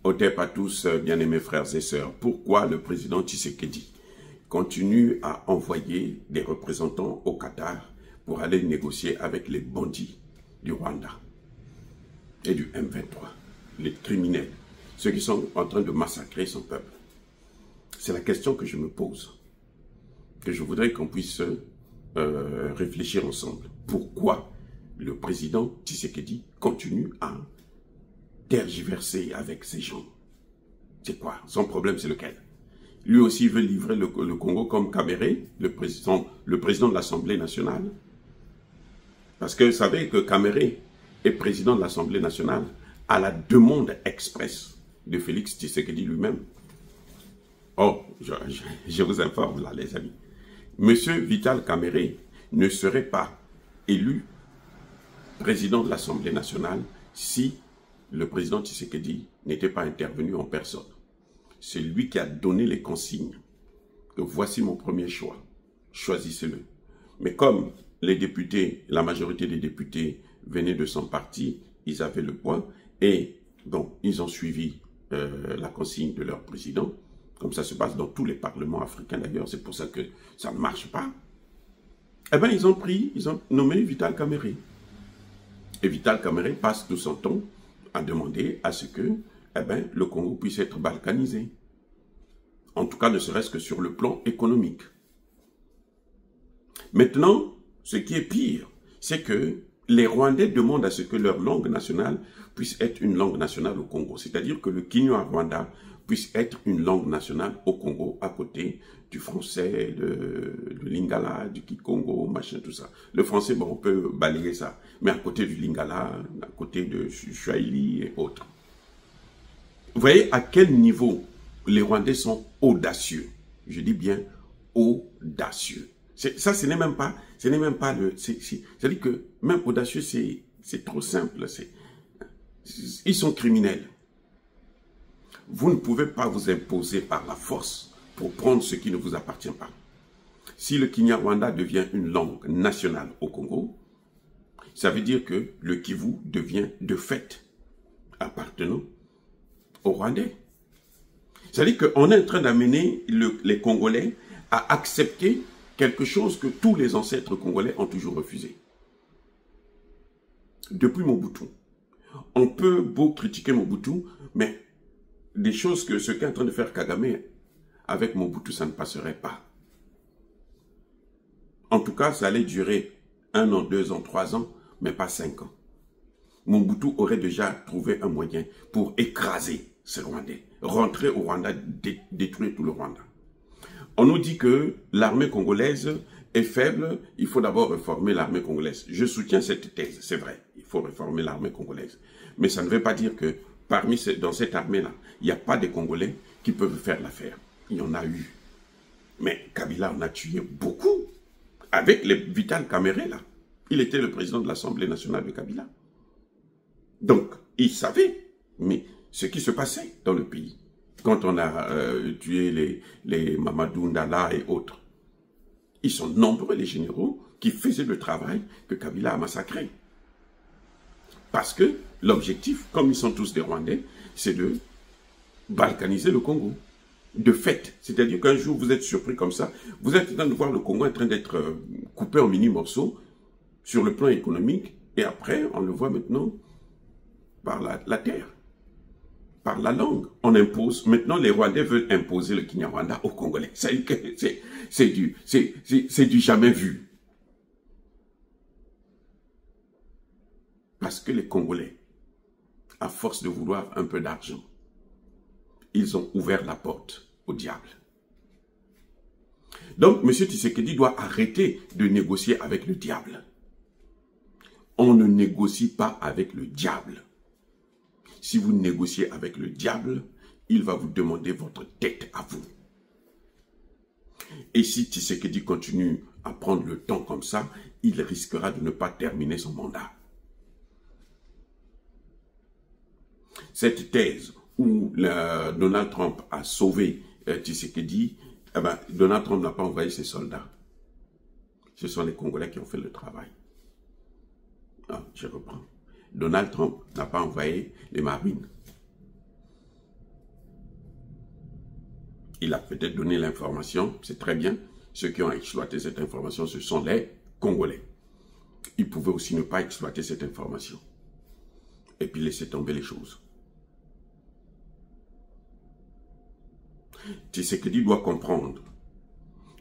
Otep à tous, bien-aimés frères et sœurs, pourquoi le président Tshisekedi continue à envoyer des représentants au Qatar pour aller négocier avec les bandits du Rwanda et du M23, les criminels, ceux qui sont en train de massacrer son peuple? C'est la question que je me pose, que je voudrais qu'on puisse réfléchir ensemble. Pourquoi le président Tshisekedi continue à tergiverser avec ces gens? C'est quoi? Son problème, c'est lequel? Lui aussi veut livrer le Congo comme Kamere, le président de l'Assemblée nationale. Parce que vous savez que Kamere est président de l'Assemblée nationale à la demande expresse de Félix Tshisekedi lui-même. Oh, je vous informe là, les amis. Monsieur Vital Kamere ne serait pas élu président de l'Assemblée nationale si le président Tshisekedi n'était pas intervenu en personne. C'est lui qui a donné les consignes. Que voici mon premier choix. Choisissez-le. Mais comme les députés, la majorité des députés venaient de son parti, ils avaient le poids et donc ils ont suivi la consigne de leur président. Comme ça se passe dans tous les parlements africains d'ailleurs, c'est pour ça que ça ne marche pas. Eh bien, ils ont nommé Vital Kamere. Et Vital Kamere passe tout son temps à demander à ce que le Congo puisse être balkanisé. En tout cas, ne serait-ce que sur le plan économique. Maintenant, ce qui est pire, c'est que les Rwandais demandent à ce que leur langue nationale puisse être une langue nationale au Congo. C'est-à-dire que le Kinyarwanda puisse être une langue nationale au Congo, à côté du français, de Lingala, du Kikongo, machin, tout ça. Le français, bon, on peut balayer ça. Mais à côté du Lingala, à côté de Swahili et autres. Vous voyez à quel niveau les Rwandais sont audacieux. Je dis bien audacieux. Ça, ce n'est même pas le... C'est-à-dire que même audacieux, c'est trop simple. Ils sont criminels. Vous ne pouvez pas vous imposer par la force pour prendre ce qui ne vous appartient pas. Si le Kinyarwanda devient une langue nationale au Congo, ça veut dire que le Kivu devient de fait appartenant aux Rwandais. C'est-à-dire qu'on est en train d'amener les Congolais à accepter quelque chose que tous les ancêtres congolais ont toujours refusé. Depuis Mobutu. On peut beau critiquer Mobutu, mais des choses que ce qu'est en train de faire Kagame avec Mobutu, ça ne passerait pas. En tout cas, ça allait durer 1 an, 2 ans, 3 ans, mais pas 5 ans. Mobutu aurait déjà trouvé un moyen pour écraser ces Rwandais, rentrer au Rwanda, détruire tout le Rwanda. On nous dit que l'armée congolaise est faible, il faut d'abord réformer l'armée congolaise. Je soutiens cette thèse, c'est vrai, il faut réformer l'armée congolaise. Mais ça ne veut pas dire que dans cette armée-là, il n'y a pas de Congolais qui peuvent faire l'affaire. Il y en a eu. Mais Kabila en a tué beaucoup. Avec les Vital Kamere, là. Il était le président de l'Assemblée nationale de Kabila. Donc, il savait mais ce qui se passait dans le pays. Quand on a tué les Mamadou Ndala et autres. Ils sont nombreux, les généraux, qui faisaient le travail que Kabila a massacré. Parce que l'objectif, comme ils sont tous des Rwandais, c'est de balkaniser le Congo. De fait, c'est-à-dire qu'un jour, vous êtes surpris comme ça, vous êtes en train de voir le Congo en train d'être coupé en mini-morceaux sur le plan économique, et après, on le voit maintenant par la terre, par la langue. On impose, maintenant les Rwandais veulent imposer le Kinyarwanda aux Congolais. C'est du jamais vu. Parce que les Congolais, à force de vouloir un peu d'argent, ils ont ouvert la porte au diable. Donc, M. Tshisekedi doit arrêter de négocier avec le diable. On ne négocie pas avec le diable. Si vous négociez avec le diable, il va vous demander votre tête à vous. Et si Tshisekedi continue à prendre le temps comme ça, il risquera de ne pas terminer son mandat. Cette thèse où Donald Trump a sauvé Tshisekedi, Donald Trump n'a pas envoyé ses soldats. Ce sont les Congolais qui ont fait le travail. Je reprends. Donald Trump n'a pas envoyé les marines. Il a peut-être donné l'information, c'est très bien. Ceux qui ont exploité cette information, ce sont les Congolais. Ils pouvaient aussi ne pas exploiter cette information. Et puis laisser tomber les choses. Tshisekedi doit comprendre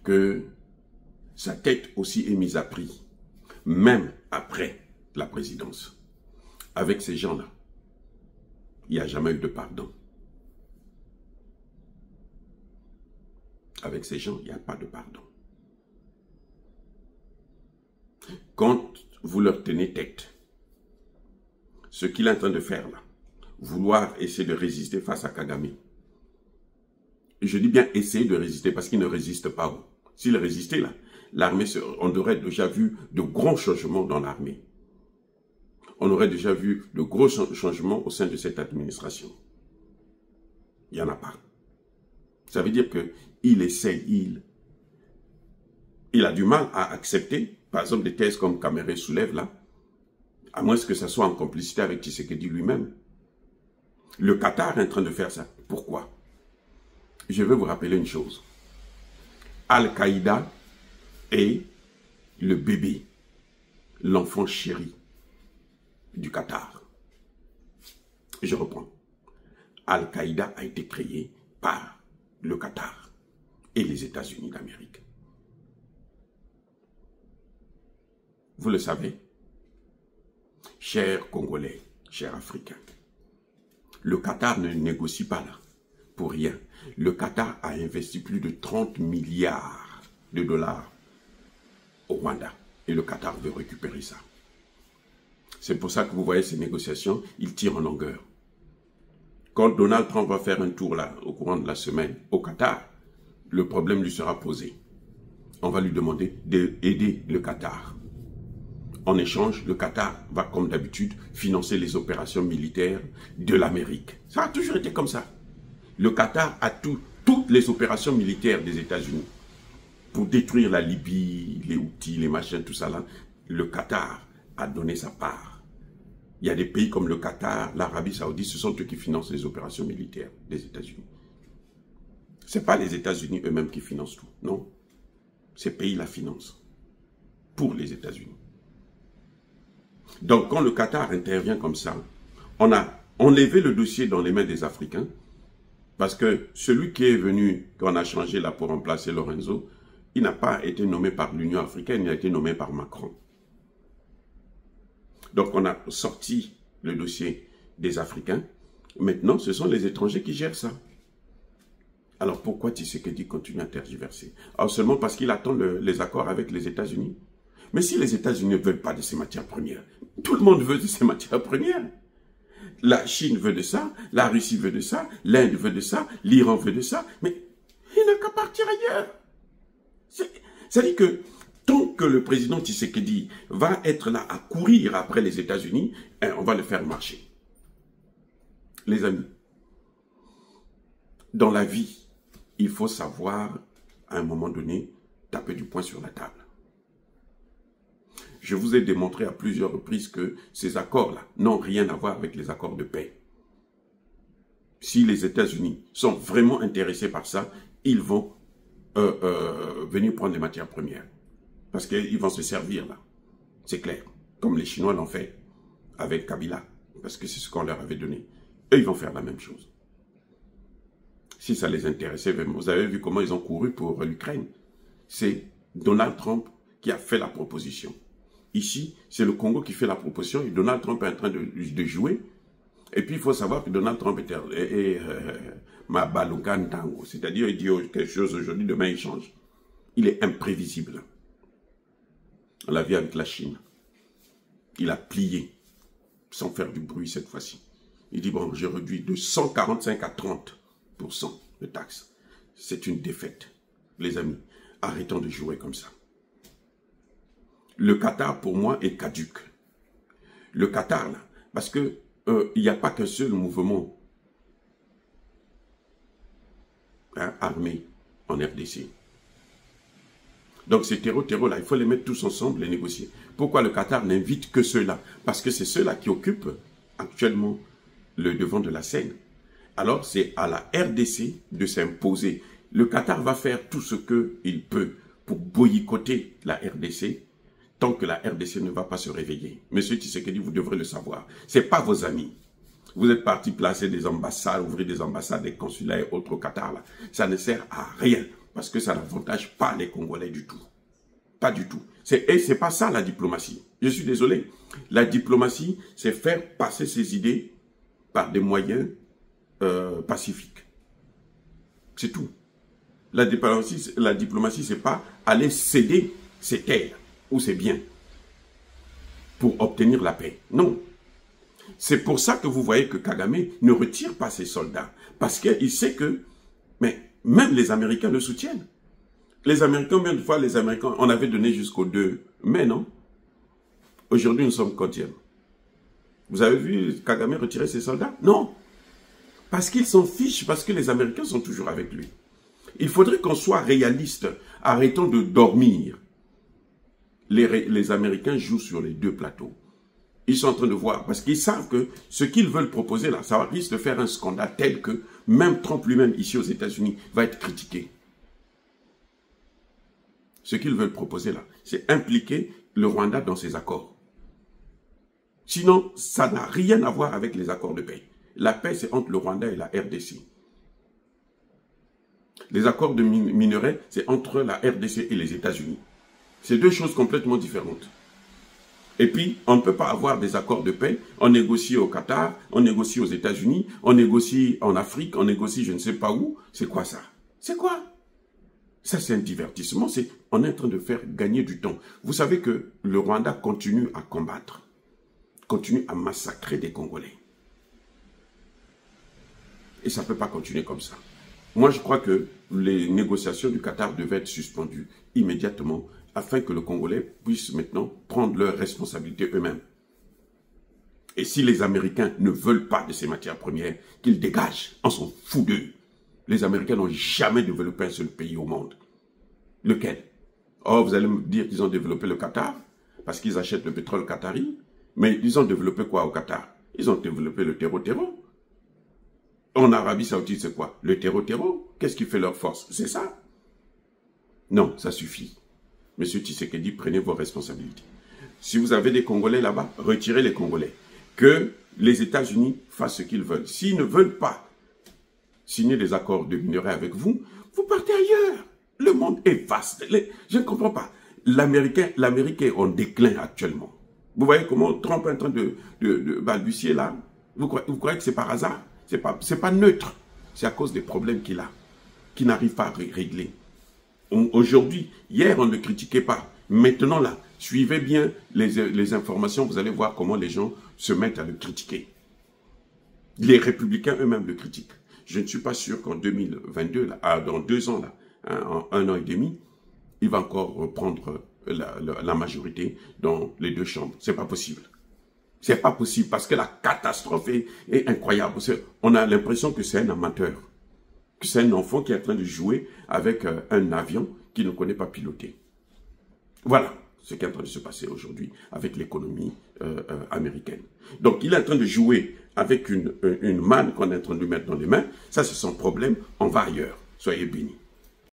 que sa tête aussi est mise à prix, même après la présidence. Avec ces gens-là, il n'y a jamais eu de pardon. Avec ces gens, il n'y a pas de pardon. Quand vous leur tenez tête, ce qu'il est en train de faire là, vouloir essayer de résister face à Kagame. Je dis bien essayer de résister parce qu'il ne résiste pas. S'il résistait là, l'armée, on aurait déjà vu de grands changements dans l'armée. On aurait déjà vu de gros changements au sein de cette administration. Il n'y en a pas. Ça veut dire qu'il essaye, il a du mal à accepter, par exemple, des thèses comme Kamere soulève là, à moins que ça soit en complicité avec Tshisekedi lui-même. Le Qatar est en train de faire ça. Pourquoi? Je vais vous rappeler une chose. Al-Qaïda est le bébé, l'enfant chéri du Qatar. Je reprends. Al-Qaïda a été créé par le Qatar et les États-Unis d'Amérique. Vous le savez, chers Congolais, chers Africains, le Qatar ne négocie pas là pour rien. Le Qatar a investi plus de 30 milliards de dollars au Rwanda et le Qatar veut récupérer ça. C'est pour ça que vous voyez ces négociations, ils tirent en longueur. Quand Donald Trump va faire un tour là, au courant de la semaine, au Qatar, le problème lui sera posé. On va lui demander d'aider le Qatar. En échange, le Qatar va, comme d'habitude, financer les opérations militaires de l'Amérique. Ça a toujours été comme ça. Le Qatar a toutes les opérations militaires des États-Unis. Pour détruire la Libye, les Houthis, les machins, tout ça là, le Qatar a donné sa part. Il y a des pays comme le Qatar, l'Arabie Saoudite, ce sont eux qui financent les opérations militaires des États-Unis. Ce n'est pas les États-Unis eux-mêmes qui financent tout, non. Ces pays la financent pour les États-Unis. Donc quand le Qatar intervient comme ça, on a enlevé le dossier dans les mains des Africains, parce que celui qui est venu, qu'on a changé là pour remplacer Lorenzo, il n'a pas été nommé par l'Union africaine, il a été nommé par Macron. Donc on a sorti le dossier des Africains. Maintenant, ce sont les étrangers qui gèrent ça. Alors pourquoi Tshisekedi continue à tergiverser? Alors seulement parce qu'il attend les accords avec les États-Unis. Mais si les États-Unis ne veulent pas de ces matières premières, tout le monde veut de ces matières premières. La Chine veut de ça, la Russie veut de ça, l'Inde veut de ça, l'Iran veut de ça, mais il n'a qu'à partir ailleurs. C'est-à-dire que tant que le président Tshisekedi va être là à courir après les États-Unis, on va le faire marcher. Les amis, dans la vie, il faut savoir, à un moment donné, taper du poing sur la table. Je vous ai démontré à plusieurs reprises que ces accords-là n'ont rien à voir avec les accords de paix. Si les États-Unis sont vraiment intéressés par ça, ils vont venir prendre les matières premières. Parce qu'ils vont se servir là. C'est clair. Comme les Chinois l'ont fait avec Kabila. Parce que c'est ce qu'on leur avait donné. Et ils vont faire la même chose. Si ça les intéressait, vous avez vu comment ils ont couru pour l'Ukraine. C'est Donald Trump qui a fait la proposition. Ici, c'est le Congo qui fait la proposition et Donald Trump est en train de jouer. Et puis, il faut savoir que Donald Trump est Mabalugan Tango. C'est-à-dire, il dit quelque chose aujourd'hui, demain, il change. Il est imprévisible. On l'a vu avec la Chine. Il a plié, sans faire du bruit cette fois-ci. Il dit, bon, j'ai réduit de 145 à 30% de taxes. C'est une défaite. Les amis, arrêtons de jouer comme ça. Le Qatar, pour moi, est caduque. Le Qatar, là, parce que il n'y a pas qu'un seul mouvement armé en RDC. Donc ces terreaux-là, il faut les mettre tous ensemble et négocier. Pourquoi le Qatar n'invite que ceux-là? Parce que c'est ceux-là qui occupent actuellement le devant de la scène. Alors c'est à la RDC de s'imposer Le Qatar va faire tout ce qu'il peut pour boycotter la RDC tant que la RDC ne va pas se réveiller. Monsieur Tshisekedi, vous devrez le savoir. Ce n'est pas vos amis. Vous êtes partis placer des ambassades, ouvrir des ambassades, des consulats et autres au Qatar. Là. Ça ne sert à rien parce que ça n'avantage pas les Congolais du tout. Pas du tout. Et ce n'est pas ça la diplomatie. Je suis désolé. La diplomatie, c'est faire passer ses idées par des moyens pacifiques. C'est tout. La diplomatie, c'est pas aller céder ses terres ou ses biens pour obtenir la paix. Non. C'est pour ça que vous voyez que Kagame ne retire pas ses soldats. Parce qu'il sait que même les Américains le soutiennent. Les Américains, combien de fois les Américains, on avait donné jusqu'au 2 mai, non? Aujourd'hui, nous sommes quantième. Vous avez vu Kagame retirer ses soldats? Non. Parce qu'ils s'en fichent, parce que les Américains sont toujours avec lui. Il faudrait qu'on soit réaliste. Arrêtons de dormir. Les Américains jouent sur les deux plateaux. Ils sont en train de voir, parce qu'ils savent que ce qu'ils veulent proposer là, ça risque de faire un scandale tel que même Trump lui-même, ici aux États-Unis, va être critiqué. Ce qu'ils veulent proposer là, c'est impliquer le Rwanda dans ces accords. Sinon, ça n'a rien à voir avec les accords de paix. La paix, c'est entre le Rwanda et la RDC. Les accords de minerais, c'est entre la RDC et les États-Unis. C'est deux choses complètement différentes. Et puis, on ne peut pas avoir des accords de paix. On négocie au Qatar, on négocie aux États-Unis, on négocie en Afrique, on négocie je ne sais pas où. C'est quoi ça? C'est quoi? Ça, c'est un divertissement. On est en train de faire gagner du temps. Vous savez que le Rwanda continue à combattre, continue à massacrer des Congolais. Et ça ne peut pas continuer comme ça. Moi, je crois que les négociations du Qatar devaient être suspendues immédiatement afin que le Congolais puisse maintenant prendre leurs responsabilités eux-mêmes. Et si les Américains ne veulent pas de ces matières premières, qu'ils dégagent, on s'en fout d'eux. Les Américains n'ont jamais développé un seul pays au monde. Lequel? Oh, vous allez me dire qu'ils ont développé le Qatar, parce qu'ils achètent le pétrole qatari, mais ils ont développé quoi au Qatar? Ils ont développé le terreau-terreau. En Arabie Saoudite, c'est quoi? Le terreau-terreau. Qu'est-ce qui fait leur force? C'est ça? Non, ça suffit. Monsieur Tshisekedi, prenez vos responsabilités. Si vous avez des Congolais là-bas, retirez les Congolais. Que les États-Unis fassent ce qu'ils veulent. S'ils ne veulent pas signer des accords de minerais avec vous, vous partez ailleurs. Le monde est vaste. Je ne comprends pas. L'Amérique est en déclin actuellement. Vous voyez comment Trump est en train de balbutier là? Vous croyez que c'est par hasard? C'est pas neutre. C'est à cause des problèmes qu'il a, qu'il n'arrive pas à régler. Aujourd'hui, hier, on ne le critiquait pas. Maintenant, là, suivez bien les informations, vous allez voir comment les gens se mettent à le critiquer. Les républicains eux-mêmes le critiquent. Je ne suis pas sûr qu'en 2022, là, dans 2 ans, là, en 1 an et demi, il va encore reprendre la majorité dans les 2 chambres. C'est pas possible. C'est pas possible parce que la catastrophe est incroyable. On a l'impression que c'est un amateur. Que c'est un enfant qui est en train de jouer avec un avion qu'il ne connaît pas piloter. Voilà ce qui est en train de se passer aujourd'hui avec l'économie américaine. Donc, il est en train de jouer avec une manne qu'on est en train de lui mettre dans les mains. Ça, c'est son problème. On va ailleurs. Soyez bénis.